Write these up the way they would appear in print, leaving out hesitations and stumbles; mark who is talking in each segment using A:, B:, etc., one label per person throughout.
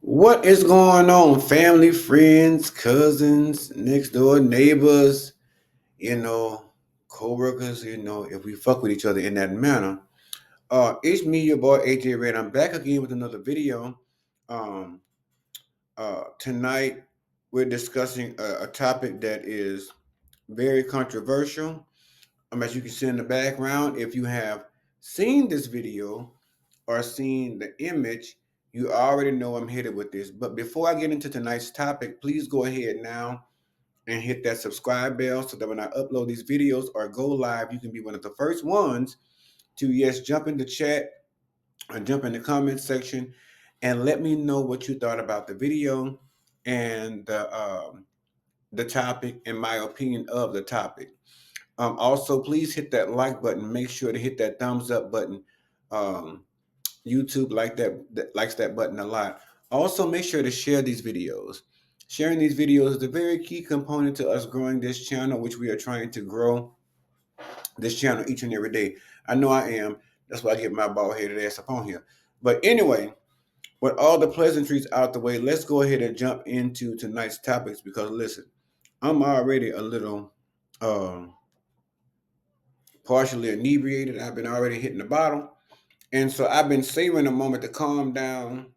A: What is going on, family, friends, cousins, next door neighbors, you know, co-workers, if we fuck with each other in that manner. It's me, your boy AJ Red. I'm back again with another video. Um, Tonight we're discussing a topic that is very controversial. As you can see in the background, if you have seen this video or seen the image, you already know I'm headed with this. But before I get into tonight's topic, please go ahead now and hit that subscribe bell so that when I upload these videos or go live, you can be one of the first ones to, yes, jump in the chat or jump in the comment section and let me know what you thought about the video and the topic and my opinion of the topic. Also, please hit that like button. Make sure to hit that thumbs up button. Um, YouTube likes that button a lot. Also, make sure to share these videos. Sharing these videos is a very key component to us growing this channel, which we are trying to grow this channel each and every day. I know I am. That's why I get my bald headed ass up on here. But anyway, with all the pleasantries out the way, let's go ahead and jump into tonight's topics because listen, I'm already a little um, partially inebriated. I've been already hitting the bottle. And so I've been savoring a moment to calm down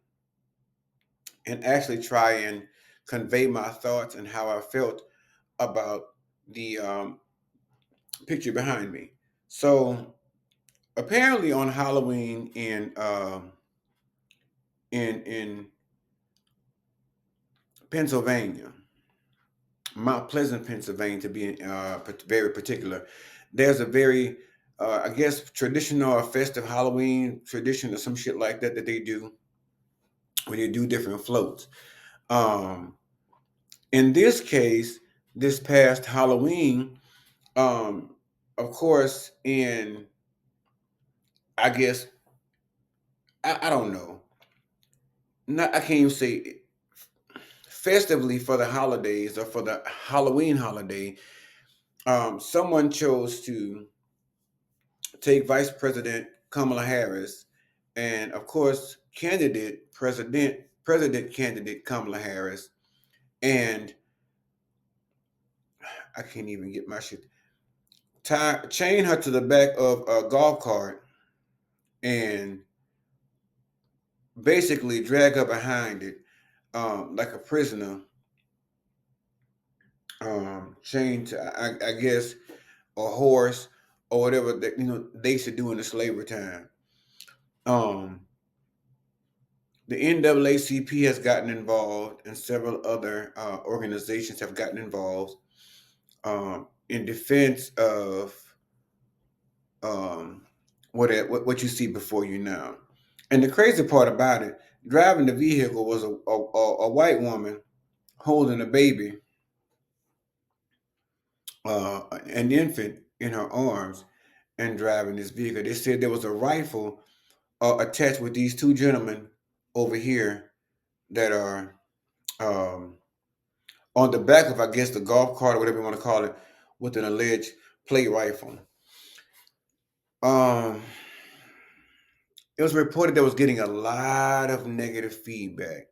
A: and actually try and convey my thoughts and how I felt about the picture behind me. So apparently on Halloween in Pennsylvania, Mount Pleasant, Pennsylvania, to be very particular, there's a very I guess traditional or festive Halloween tradition or some shit like that that they do where they do different floats. Um, in this case, this past Halloween, um, of course, in I guess I don't know, not I can't even say festively for the holidays or for the Halloween holiday. Someone chose to take Vice President Kamala Harris, and of course, President candidate Kamala Harris, and I can't even get my shit. Chain her to the back of a golf cart and basically drag her behind it like a prisoner, chained to I guess a horse or whatever that they should do in the slavery time. Um, the NAACP has gotten involved, and several other organizations have gotten involved in defense of um, what you see before you now. And the crazy part about it, driving the vehicle was a white woman holding a baby, an infant in her arms, and driving this vehicle. They said there was a rifle attached with these two gentlemen over here that are um, on the back of, I guess, the golf cart or whatever you want to call it, with an alleged plate rifle. Um, it was reported that was getting a lot of negative feedback,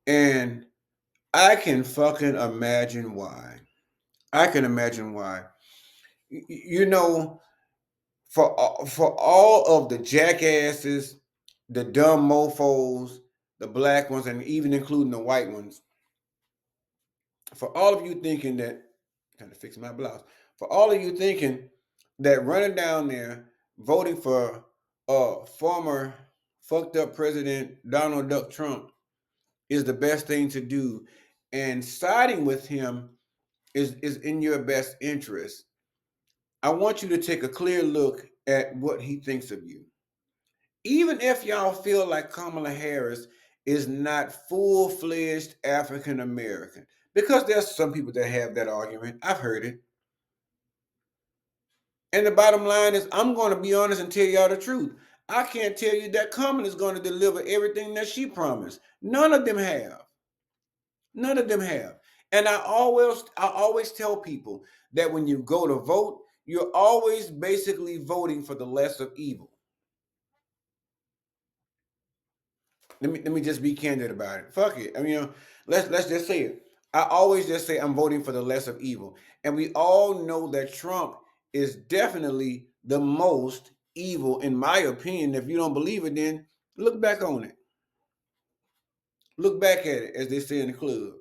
A: and I can fucking imagine why. I can imagine why. You know, for all of the jackasses, the dumb mofos, the black ones, and even including the white ones, for all of you thinking that, trying to fix my blouse, for all of you thinking that running down there voting for former fucked up President Donald Duck Trump is the best thing to do, and siding with him is in your best interest. I want you to take a clear look at what he thinks of you. Even if y'all feel like Kamala Harris is not full-fledged African American, because there's some people that have that argument. I've heard it. And the bottom line is, I'm going to be honest and tell y'all the truth. I can't tell you that Kamala is going to deliver everything that she promised. None of them have. None of them have. And I always tell people that when you go to vote, you're always basically voting for the less of evil. let me just be candid about it. Fuck it. I mean, let's just say it. I always just say I'm voting for the less of evil, and we all know that Trump is definitely the most evil, in my opinion. If you don't believe it, then look back on it. Look back at it, as they say in the club.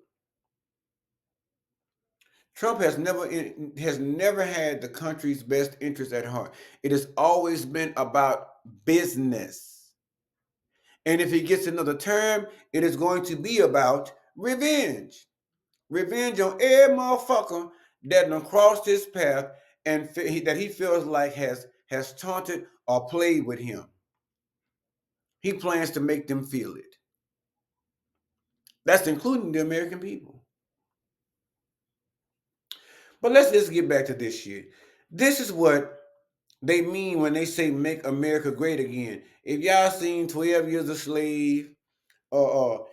A: Trump has never had the country's best interest at heart. It has always been about business. And if he gets another term, it is going to be about revenge. Revenge on every motherfucker that done crossed his path and that he feels like has taunted or played with him. He plans to make them feel it. That's including the American people. But let's just get back to this shit. This is what they mean when they say make America great again. If y'all seen 12 Years a Slave or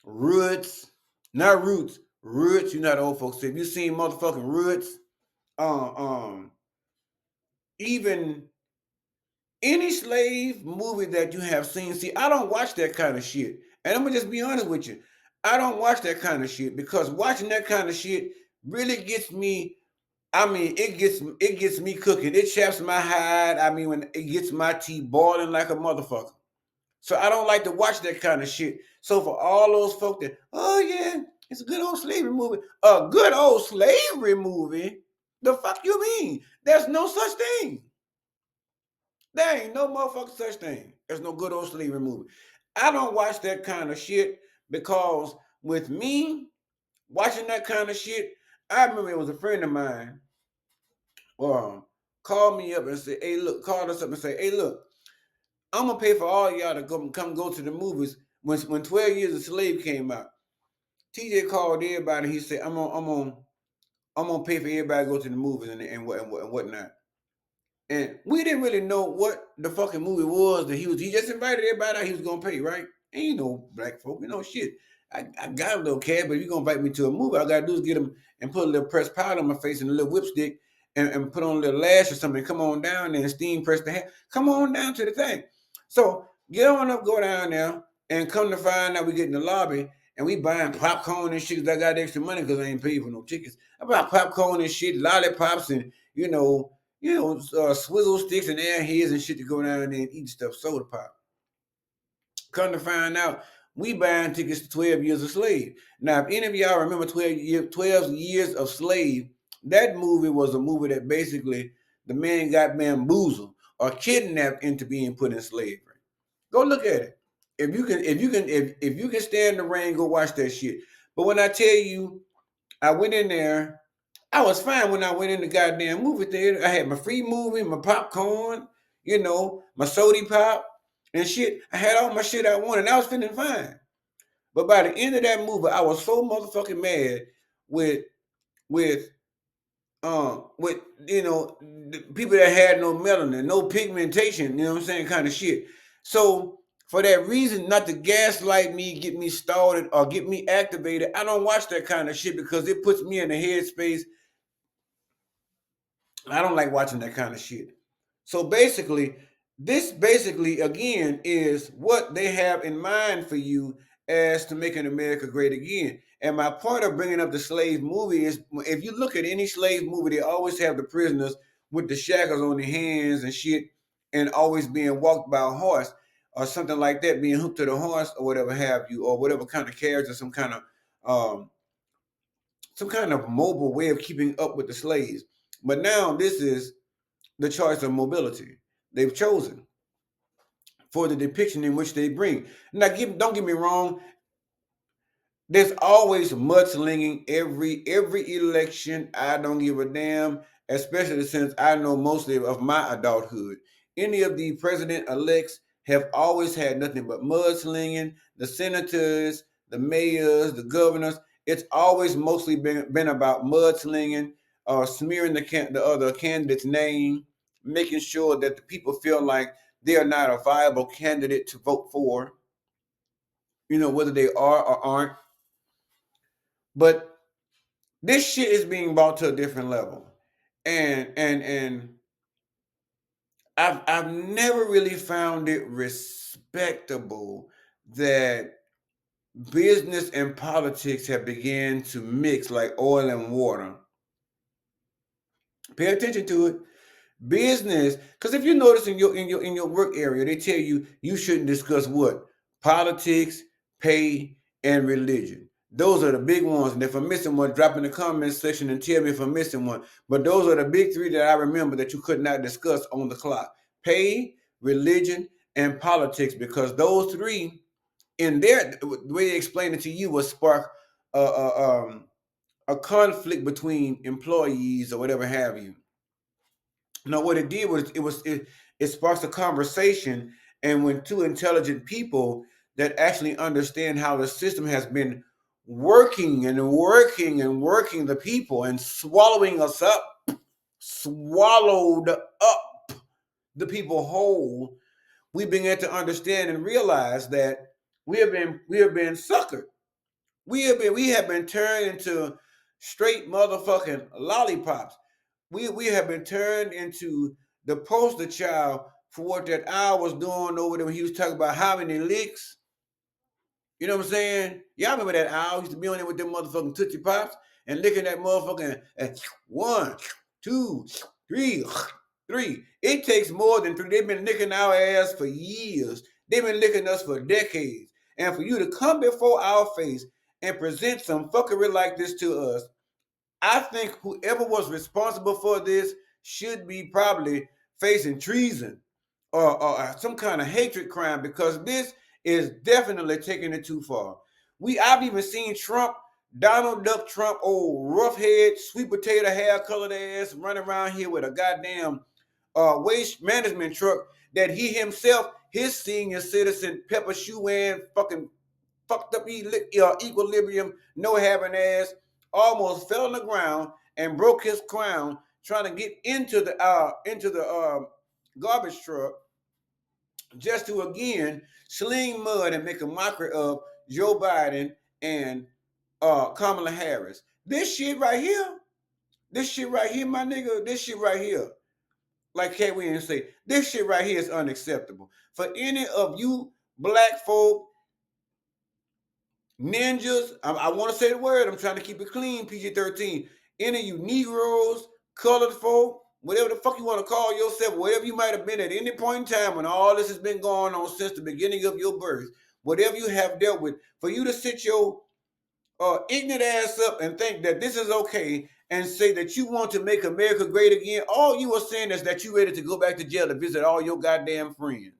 A: Roots, not Roots, Roots, you know the old folks say. If you seen motherfucking Roots, um, um, even any slave movie that you have seen, see, I don't watch that kind of shit. And I'm gonna just be honest with you. I don't watch that kind of shit because watching that kind of shit really gets me. I mean, it gets me cooking. It chaps my hide. I mean, when it gets my teeth boiling like a motherfucker. So I don't like to watch that kind of shit. So for all those folk that, oh yeah, it's a good old slavery movie. A good old slavery movie? The fuck you mean? There's no such thing. There ain't no motherfucking such thing. There's no good old slavery movie. I don't watch that kind of shit because with me watching that kind of shit, I remember it was a friend of mine called me up and said, hey, look, called us up and say, hey, look, I'm gonna pay for all y'all to come go to the movies. When 12 Years a Slave came out, TJ called everybody. He said, I'm gonna pay for everybody to go to the movies and whatnot. And we didn't really know what the fucking movie was that he just invited everybody out he was gonna pay, right? Ain't no black folk, shit. I got a little cash, but if you're gonna invite me to a movie, all I gotta do is get him and put a little pressed powder on my face and a little whipstick and put on a little lash or something. Come on down there and steam press the hair. Come on down to the thing. So get on up, go down there, and come to find out we get in the lobby and we buying popcorn and shit because I got extra money because I ain't paid for no tickets. I buy popcorn and shit, lollipops and swizzle sticks and airheads and shit to go down there and eat stuff, soda pop. Come to find out, we buying tickets to 12 Years a Slave. Now, if any of y'all remember 12 Years of Slave, that movie was a movie that basically the man got bamboozled or kidnapped into being put in slavery. Go look at it. If you can stand the rain, go watch that shit. But when I tell you, I went in there. I was fine when I went in the goddamn movie theater. I had my free movie, my popcorn, my soda pop and shit. I had all my shit I wanted. And I was feeling fine. But by the end of that movie, I was so motherfucking mad with with with the people that had no melanin, no pigmentation, you know what I'm saying, kind of shit. So for that reason, not to gaslight me, get me started, or get me activated, I don't watch that kind of shit because it puts me in a headspace. I don't like watching that kind of shit. So basically, this basically again is what they have in mind for you as to making America great again. And my point of bringing up the slave movie is if you look at any slave movie, they always have the prisoners with the shackles on their hands and shit and always being walked by a horse or something like that, being hooked to the horse or whatever have you, or whatever kind of carriage or um, some kind of mobile way of keeping up with the slaves. But now this is the choice of mobility they've chosen for the depiction in which they bring. Now, don't get me wrong. There's always mudslinging every election. I don't give a damn, especially since I know mostly of my adulthood. Any of the president elects have always had nothing but mudslinging. The senators, the mayors, the governors. It's always mostly been about mudslinging or smearing the other candidate's name, making sure that the people feel like they are not a viable candidate to vote for. Whether they are or aren't. But this shit is being brought to a different level. And I've never really found it respectable that business and politics have begun to mix like oil and water. Pay attention to it. Business, because if you notice in your work area, they tell you you shouldn't discuss what? Politics, pay, and religion. Those are the big ones. And if I'm missing one, drop in the comment section and tell me if I'm missing one. But those are the big three that I remember that you could not discuss on the clock: pay, religion, and politics. Because those three, in their the way they explain it to you, will spark a, a conflict between employees or whatever have you. No, what it did was it sparks a conversation, and when two intelligent people that actually understand how the system has been working and working and working the people and swallowing us up, swallowed up the people whole, we began to understand and realize that we have been suckered. We have been turned into straight motherfucking lollipops. We have been turned into the poster child for what that Al was doing over there when he was talking about how many licks. You know what I'm saying? Y'all remember that Al used to be on there with them motherfucking Tootsie Pops and licking that motherfucking one, two, three, three. It takes more than three. They've been licking our ass for years. They've been licking us for decades. And for you to come before our face and present some fuckery like this to us, I think whoever was responsible for this should be probably facing treason or some kind of hatred crime, because this is definitely taking it too far. I've even seen Trump, Donald Duck Trump, old rough head, sweet potato hair colored ass, running around here with a goddamn waste management truck that he himself, his senior citizen, pepper shoe wearing, fucking fucked up equilibrium, no having ass, almost fell on the ground and broke his crown trying to get into the garbage truck just to again sling mud and make a mockery of Joe Biden and Kamala Harris. This shit right here, my nigga, this shit right here, like Kay Williams say, this shit right here is unacceptable. For any of you black folk, ninjas, I want to say the word, I'm trying to keep it clean, PG-13. Any of you Negroes, colored folk, whatever the fuck you want to call yourself, whatever you might have been at any point in time when all this has been going on since the beginning of your birth, whatever you have dealt with, for you to sit your ignorant ass up and think that this is okay and say that you want to make America great again, all you are saying is that you ready to go back to jail to visit all your goddamn friends.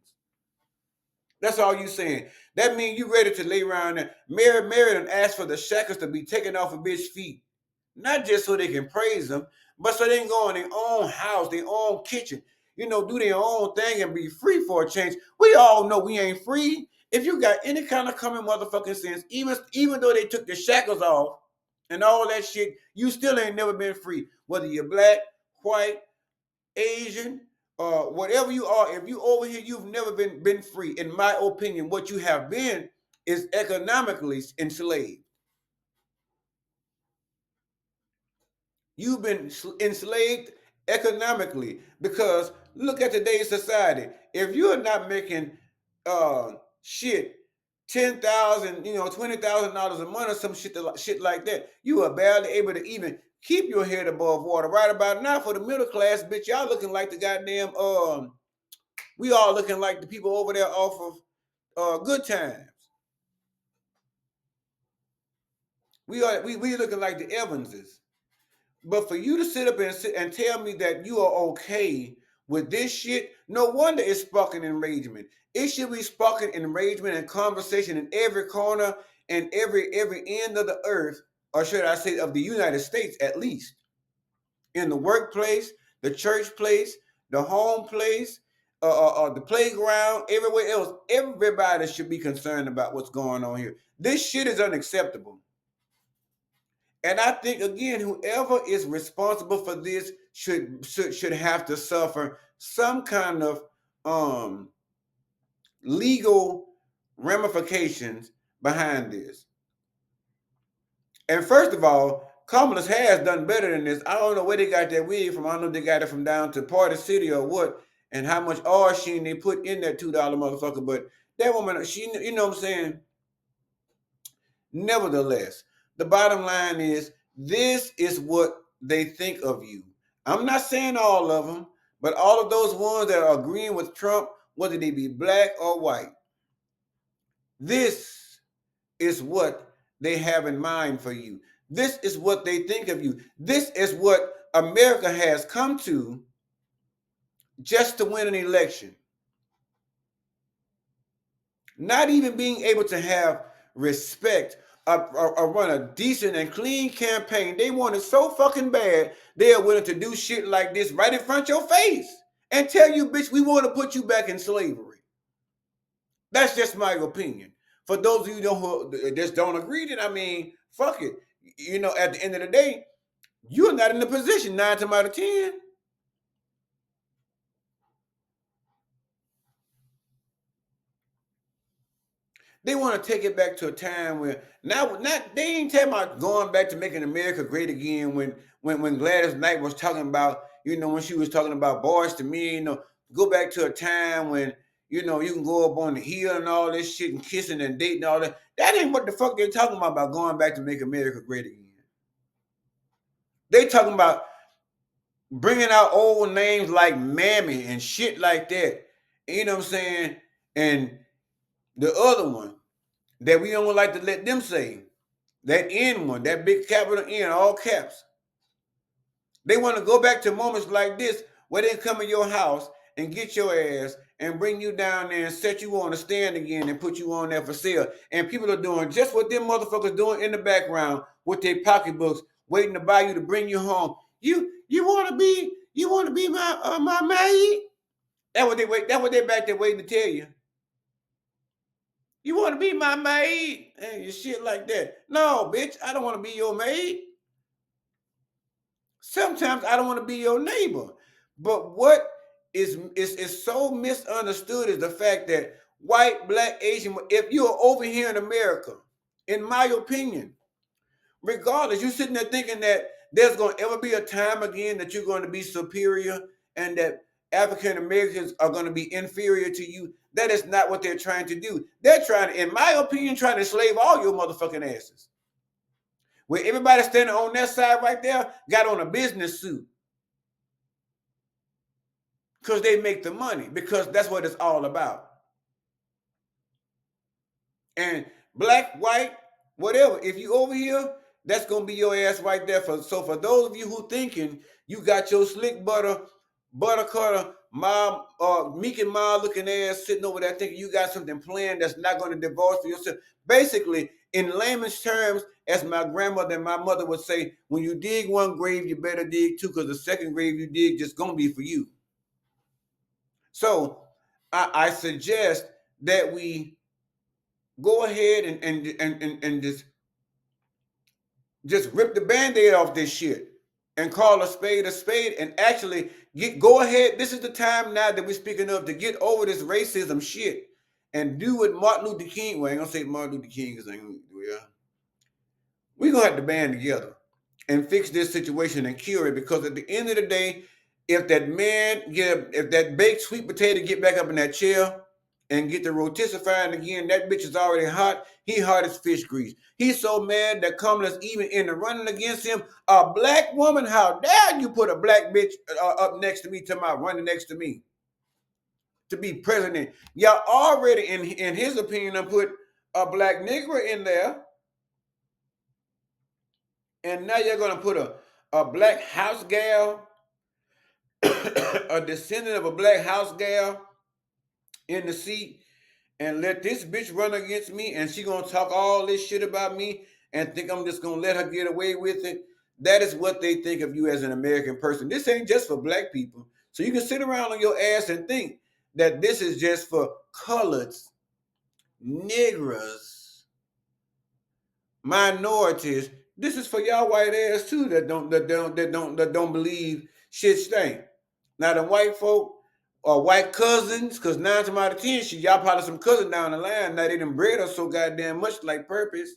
A: That's all you saying. That means you ready to lay around and marry and ask for the shackles to be taken off a bitch's feet. Not just so they can praise them, but so they can go in their own house, their own kitchen, do their own thing and be free for a change. We all know we ain't free. If you got any kind of common motherfucking sense, even though they took the shackles off and all that shit, you still ain't never been free. Whether you're black, white, Asian, whatever you are, if you over here, you've never been free. In my opinion, what you have been is economically enslaved. You've been enslaved economically, because look at today's society. If you're not making shit 10,000, $20,000 a month or some shit like that, you are barely able to even keep your head above water. Right about now, for the middle class, bitch, y'all looking like the goddamn we all looking like the people over there off of Good Times. We looking like the Evanses. But for you to sit up and tell me that you are okay with this shit, no wonder it's sparking enragement. It should be sparking enragement and conversation in every corner and every end of the earth, or should I say of the United States at least. In the workplace, the church place, the home place, the playground, everywhere else. Everybody should be concerned about what's going on here. This shit is unacceptable. And I think again, whoever is responsible for this should have to suffer some kind of legal ramifications behind this. And first of all, Kamala has done better than this. I don't know where they got that wig from. I don't know if they got it from down to Party City or what. and how much oil sheen they put in that $2 motherfucker. But that woman, she, you know what I'm saying? Nevertheless, the bottom line is this is what they think of you. I'm not saying all of them, but all of those ones that are agreeing with Trump, whether they be black or white, this is what they have in mind for you. This is what they think of you. This is what America has come to just to win an election. Not even being able to have respect or run a decent and clean campaign. They want it so fucking bad, they are willing to do shit like this right in front of your face and tell you, bitch, we want to put you back in slavery. That's just my opinion. For those of you who just don't agree, then I mean, fuck it. You know, at the end of the day, you're not in the position 9 times out of 10. They want to take it back to a time where now not they ain't talking about going back to making America great again when Gladys Knight was talking about, you know, when she was talking about boys to men, you know, go back to a time when, you know, you can go up on the hill and all this shit and kissing and dating and all that. That ain't what the fuck they're talking about going back to make America great again. They talking about bringing out old names like Mammy and shit like that. You know what I'm saying? And the other one that we don't like to let them say, that N one, that big capital N, all caps. They want to go back to moments like this where they come in your house and get your ass and bring you down there and set you on a stand again and put you on there for sale. And people are doing just what them motherfuckers doing in the background with their pocketbooks, waiting to buy you to bring you home. You want to be my maid? That's what they wait. That's what they back there waiting to tell you. You want to be my maid? And shit like that. No, bitch, I don't want to be your maid. Sometimes I don't want to be your neighbor. But what is so misunderstood is the fact that white, black, Asian, if you're over here in America, in my opinion, regardless, you're sitting there thinking that there's going to ever be a time again that you're going to be superior and that African Americans are going to be inferior to you. That is not what they're trying to do. They're trying, in my opinion, trying to slave all your motherfucking asses. Where everybody standing on that side right there got on a business suit. Because they make the money. Because that's what it's all about. And black, white, whatever. If you over here, that's gonna be your ass right there. So for those of you who thinking you got your slick butter cutter, mom, meek and mild looking ass sitting over there thinking you got something planned that's not going to divorce for yourself. Basically, in layman's terms, as my grandmother and my mother would say, when you dig one grave, you better dig two, because the second grave you dig just gonna be for you. So I suggest that we go ahead and just rip the band-aid off this shit and call a spade and actually go ahead. This is the time now that we're speaking of to get over this racism shit and do what Martin Luther King, well, I ain't gonna say Martin Luther King because we're gonna have to band together and fix this situation and cure it, because at the end of the day, if that baked sweet potato get back up in that chair and get the rotisserie again, that bitch is already hot. He hot as fish grease. He's so mad that Kamala's even in the running against him. A black woman, how dare you put a black bitch up next to me, to my running next to me to be president? Y'all already, in his opinion, put a black nigger in there. And now you're gonna put a black house gal, a descendant of a black house gal, in the seat, and let this bitch run against me, and she gonna talk all this shit about me and think I'm just gonna let her get away with it. That is what they think of you as an American person. This ain't just for black people. So you can sit around on your ass and think that this is just for coloreds, niggers, minorities. This is for y'all white ass too that don't believe shit stink. Now the white folk or white cousins, because 9 times out of 10, shit, y'all probably some cousin down the line. Now they done bred us so goddamn much like purpose.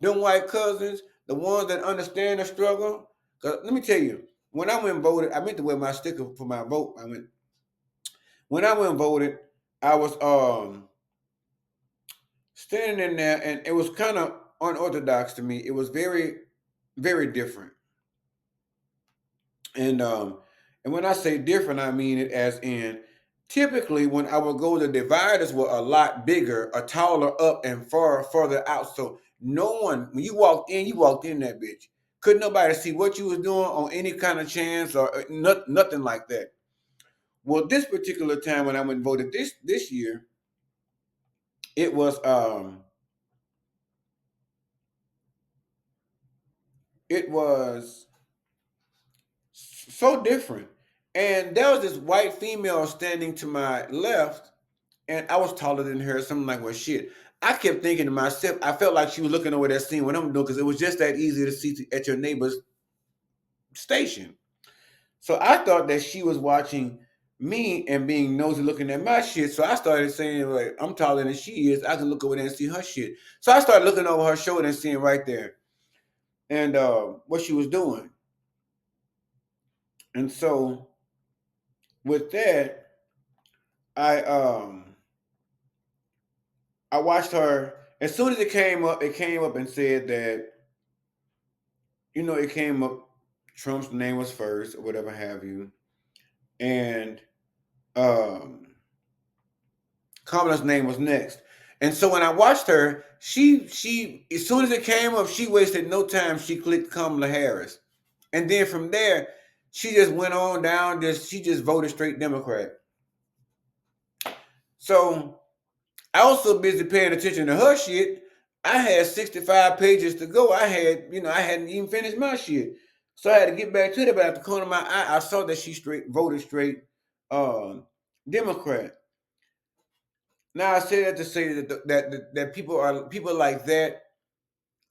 A: Them white cousins, the ones that understand the struggle. Cause let me tell you, when I went and voted, I meant to wear my sticker for my vote. When I went and voted, I was standing in there, and it was kind of unorthodox to me. It was very, very different. And when I say different, I mean it as in typically when I would go, the dividers were a lot bigger, a taller up and further out. So no one, when you walked in that bitch. Couldn't nobody see what you was doing on any kind of chance or nothing like that. Well, this particular time when I went and voted this year, it was it was so different. And there was this white female standing to my left, and I was taller than her. Something like, well, shit. I kept thinking to myself, I felt like she was looking over that scene what I'm doing because it was just that easy to see at your neighbor's station. So I thought that she was watching me and being nosy looking at my shit. So I started saying, like, I'm taller than she is. I can look over there and see her shit. So I started looking over her shoulder and seeing right there and what she was doing. And so with that, I um I watched her. As soon as it came up and said that, it came up, Trump's name was first or whatever have you. And um Kamala's name was next. And so when I watched her, she as soon as it came up, she wasted no time. She clicked Kamala Harris. And then from there, she just went on down, she just voted straight Democrat. So I also busy paying attention to her shit. I had 65 pages to go. I hadn't even finished my shit. So I had to get back to it, but at the corner of my eye, I saw that she voted straight Democrat. Now I say that to say that people like that.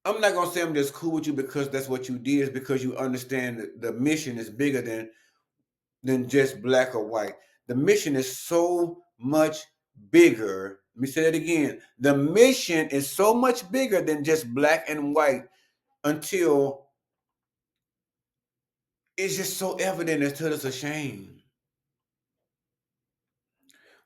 A: I'm not gonna say I'm just cool with you because that's what you did. It's because you understand that the mission is bigger than just black or white. The mission is so much bigger. Let me say that again. The mission is so much bigger than just black and white until it's just so evident until it's a shame.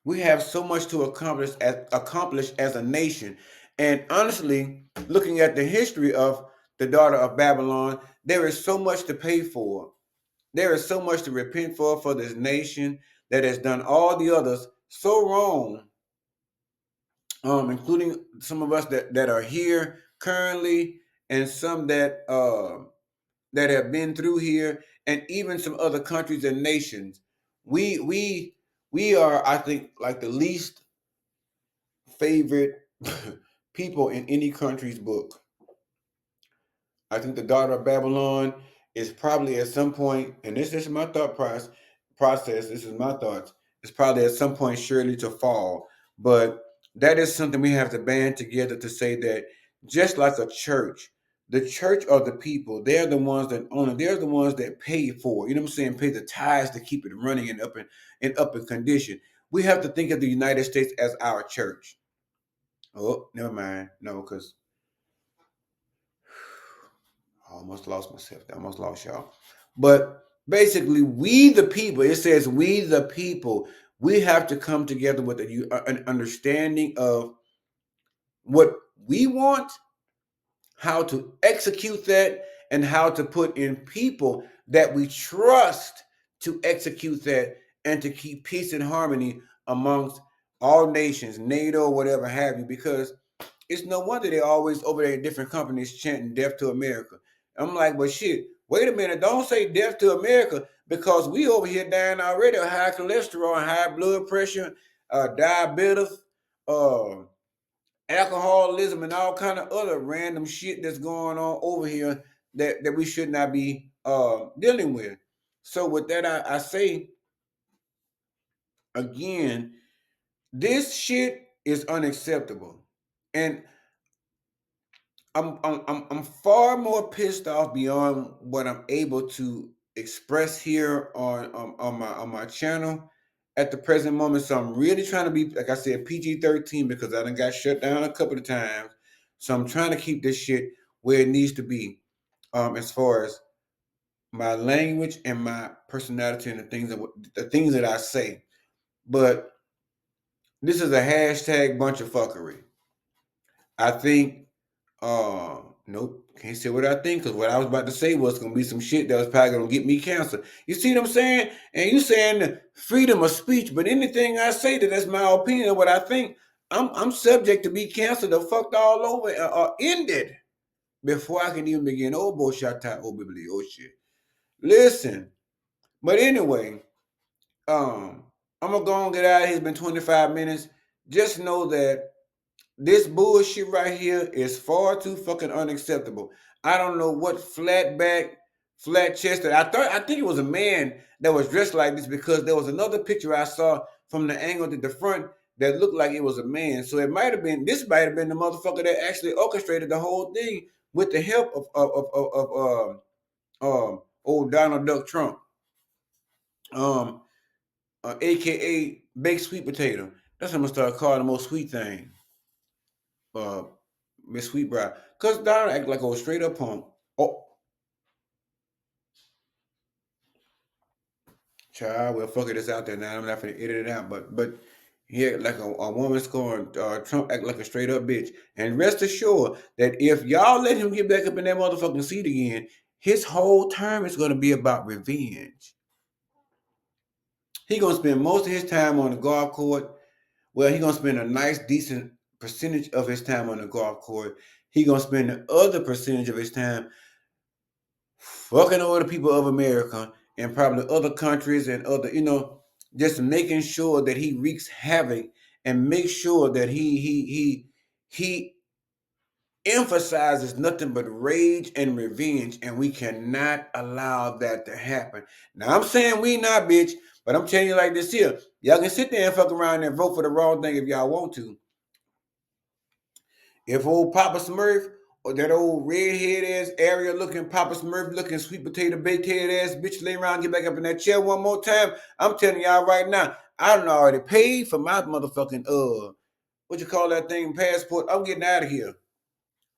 A: We have so much to accomplish as a nation. And honestly, looking at the history of the daughter of Babylon, there is so much to pay for. There is so much to repent for this nation that has done all the others so wrong, including some of us that are here currently, and some that have been through here, and even some other countries and nations. We we we are, I think, like the least favorite people in any country's book. I think the daughter of Babylon is probably at some point, and this is my process. This is my thoughts. It's probably at some point surely to fall, but that is something we have to band together to say that just like a church, the church are the people. They're the ones that own it. They're the ones that pay for it. You know what I'm saying? Pay the tithes to keep it running and up in condition. We have to think of the United States as our church. Oh, never mind. No, because I almost lost myself. I almost lost y'all. But basically, we the people, it says we the people, we have to come together with an understanding of what we want, how to execute that, and how to put in people that we trust to execute that and to keep peace and harmony amongst all nations, NATO, whatever have you, because it's no wonder they're always over there in different companies chanting death to America. I'm like, well, shit, wait a minute. Don't say death to America because we over here dying already of high cholesterol, high blood pressure, diabetes, uh, alcoholism, and all kind of other random shit that's going on over here that we should not be dealing with. So with that, I say again, this shit is unacceptable. And I'm far more pissed off beyond what I'm able to express here on my channel at the present moment. So I'm really trying to be, like I said, PG-13 because I done got shut down a couple of times. So I'm trying to keep this shit where it needs to be, as far as my language and my personality and the things that I say. But this is a hashtag bunch of fuckery. I think, nope, can't say what I think because what I was about to say was gonna be some shit that was probably gonna get me canceled. You see what I'm saying? And you saying the freedom of speech, but anything I say that's my opinion of what I think, I'm subject to be canceled or fucked all over or ended before I can even begin. Oh, bullshit, oh, bibli, oh shit. Listen, but anyway, um, I'm gonna go and get out of here. It's been 25 minutes. Just know that this bullshit right here is far too fucking unacceptable. I don't know what flat back, flat chested. I think it was a man that was dressed like this because there was another picture I saw from the angle at the front that looked like it was a man. So it might have been this might have been the motherfucker that actually orchestrated the whole thing with the help of old Donald Duck Trump, um, aka baked sweet potato. That's what I'm gonna start calling the most sweet thing. uh Miss Sweetbriar. Cause Donald act like a straight up punk. Oh, child, well fuck it, it's out there now. I'm not gonna edit it out, but he act like a woman scorn. Trump act like a straight up bitch. And rest assured that if y'all let him get back up in that motherfucking seat again, his whole term is gonna be about revenge. He gonna spend most of his time on the golf court. Well, he gonna spend a nice, decent percentage of his time on the golf court. He gonna spend the other percentage of his time fucking over the people of America and probably other countries and other, just making sure that he wreaks havoc and make sure that he emphasizes nothing but rage and revenge, and we cannot allow that to happen. Now I'm saying we not, bitch, but I'm telling you like this here. Y'all can sit there and fuck around and vote for the wrong thing if y'all want to. If old Papa Smurf or that old redhead ass area looking Papa Smurf looking sweet potato baked head ass bitch lay around and get back up in that chair one more time, I'm telling y'all right now, I done already paid for my motherfucking what you call that thing, passport. I'm getting out of here.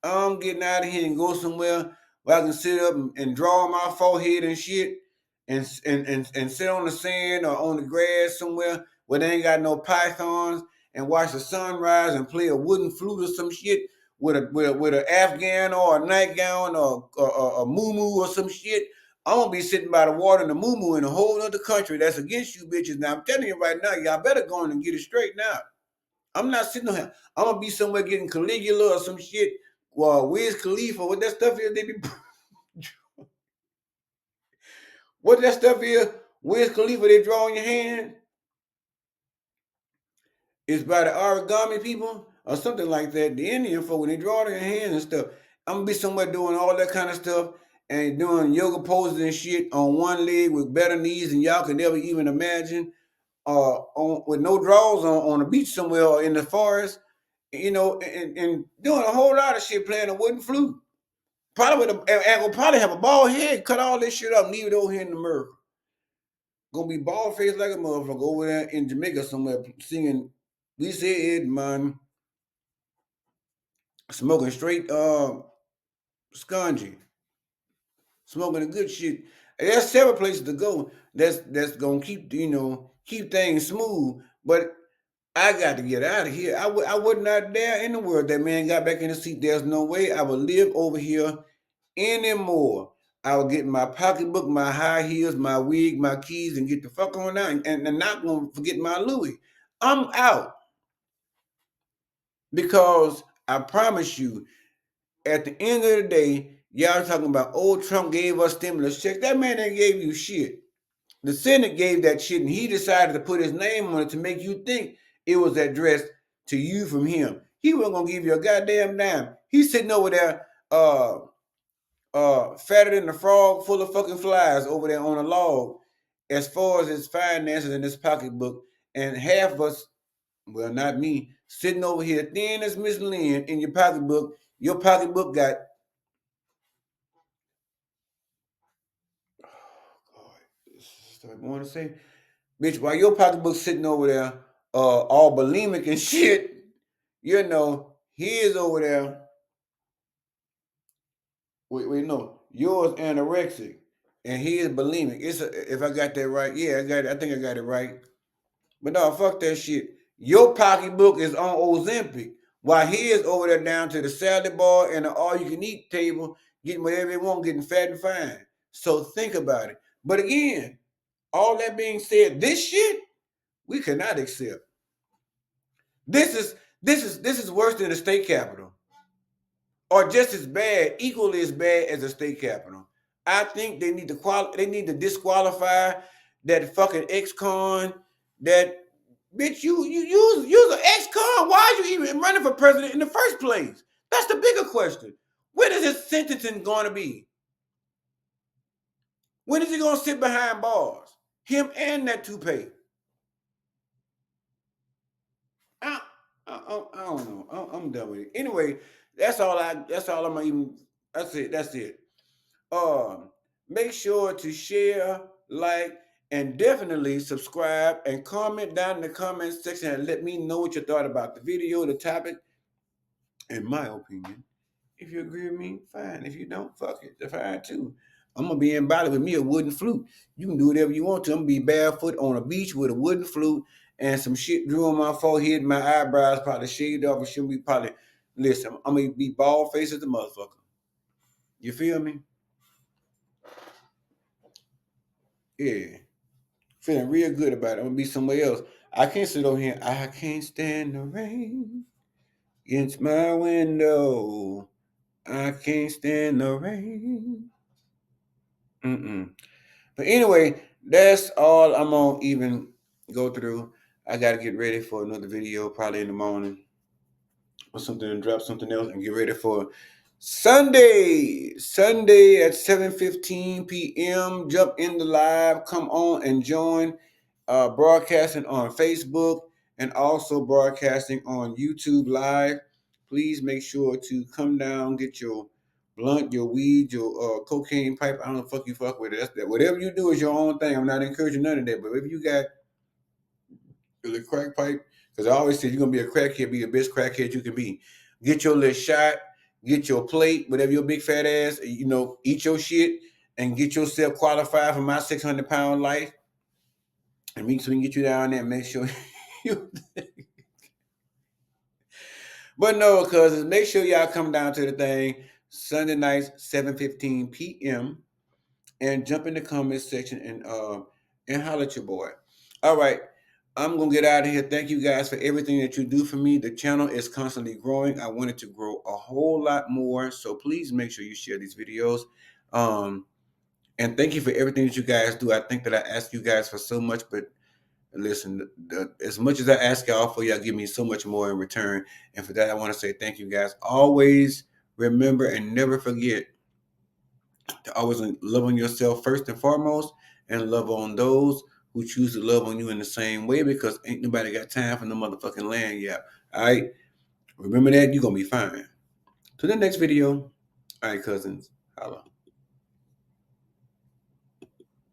A: I'm getting out of here and go somewhere where I can sit up and draw on my forehead and shit and sit on the sand or on the grass somewhere where they ain't got no pythons and watch the sunrise and play a wooden flute or some shit with an Afghan or a nightgown or a moo or some shit. I'm gonna be sitting by the water in the moo in a whole other country that's against you bitches. Now I'm telling you right now, y'all better go on and get it straight now. I'm not sitting here. I'm gonna be somewhere getting Caligula or some shit. Well, Wiz Khalifa, what that stuff is, they be what that stuff is, Wiz Khalifa they draw on your hand is by the origami people or something like that. The Indian folk when they draw on your hands and stuff. I'm gonna be somewhere doing all that kind of stuff and doing yoga poses and shit on one leg with better knees than y'all could never even imagine. With no drawers on the beach somewhere or in the forest, and doing a whole lot of shit playing a wooden flute. Probably and will probably have a bald head, cut all this shit up, and leave it over here in America. Gonna be bald faced like a motherfucker over there in Jamaica somewhere singing "We Said Man," smoking straight scungy, smoking the good shit. And there's several places to go that's gonna keep things smooth. But I got to get out of here. I would not dare in the world that man got back in the seat. There's no way I would live over here anymore. I will get my pocketbook, my high heels, my wig, my keys, and get the fuck on out. And not gonna forget my Louis. I'm out because I promise you, at the end of the day, y'all talking about old Trump gave us stimulus checks. That man ain't gave you shit. The Senate gave that shit, and he decided to put his name on it to make you think it was addressed to you from him. He wasn't gonna give you a goddamn dime. He's sitting over there, fatter than a frog full of fucking flies over there on a log as far as his finances in his pocketbook. And half of us, well, not me, sitting over here thin as Miss Lynn in your pocketbook. Your pocketbook got, oh, God, I want to say, bitch, while your pocketbook's sitting over there, all bulimic and shit, he is over there. Wait, no, yours anorexic and he is bulimic. If I got that right, yeah, I got it. I think I got it right. But no, fuck that shit. Your pocketbook is on Ozempic, while he is over there down to the salad bar and the all-you-can-eat table, getting whatever they want, getting fat and fine. So think about it. But again, all that being said, this shit we cannot accept. This is worse than the state capitol, or just as bad, equally as bad as the state capitol. I think they need to disqualify that fucking ex-con. That bitch, you use an ex-con. Why are you even running for president in the first place? That's the bigger question. When is his sentencing going to be? When is he going to sit behind bars? Him and that toupee. I, I don't know. I'm done with it. Anyway, that's all I'm gonna even. That's it. That's it. Make sure to share, like, and definitely subscribe and comment down in the comment section and let me know what you thought about the video, the topic, in my opinion. If you agree with me, fine. If you don't, fuck it. That's fine too. I'm gonna be in Bali with me a wooden flute. You can do whatever you want to. I'm gonna be barefoot on a beach with a wooden flute and some shit drew on my forehead, my eyebrows probably shaved off, and should be probably listen. I'm gonna be bald faced as the motherfucker. You feel me? Yeah. Feeling real good about it. I'm gonna be somewhere else. I can't sit over here. I can't stand the rain against my window. I can't stand the rain. Mm-mm. But anyway, that's all I'm gonna even go through. I gotta get ready for another video probably in the morning or something, and drop something else and get ready for Sunday at 7:15 p.m. Jump in the live. Come on and join. Broadcasting on Facebook and also broadcasting on YouTube Live. Please make sure to come down, get your blunt, your weed, your cocaine pipe. I don't know the fuck you fuck with it. That's that. Whatever you do is your own thing. I'm not encouraging none of that. But if you got the crack pipe, because I always say you're gonna be a crackhead, be the best crackhead you can be. Get your little shot, get your plate, whatever your big fat ass, eat your shit and get yourself qualified for my 600-pound life. And so we can get you down there and make sure you. But no, cousins, make sure y'all come down to the thing Sunday nights, 7:15 p.m. and jump in the comment section and holler at your boy. All right. I'm gonna get out of here. Thank you guys for everything that you do for me. The channel is constantly growing. I want it to grow a whole lot more. So please make sure you share these videos. And thank you for everything that you guys do. I think that I ask you guys for so much, but listen, as much as I ask y'all for, y'all give me so much more in return. And for that, I want to say thank you guys. Always remember and never forget to always love on yourself first and foremost, and love on those who choose to love on you in the same way, because ain't nobody got time for no motherfucking land yet. All right? Remember that. You're going to be fine. To the next video. All right, cousins. Holla.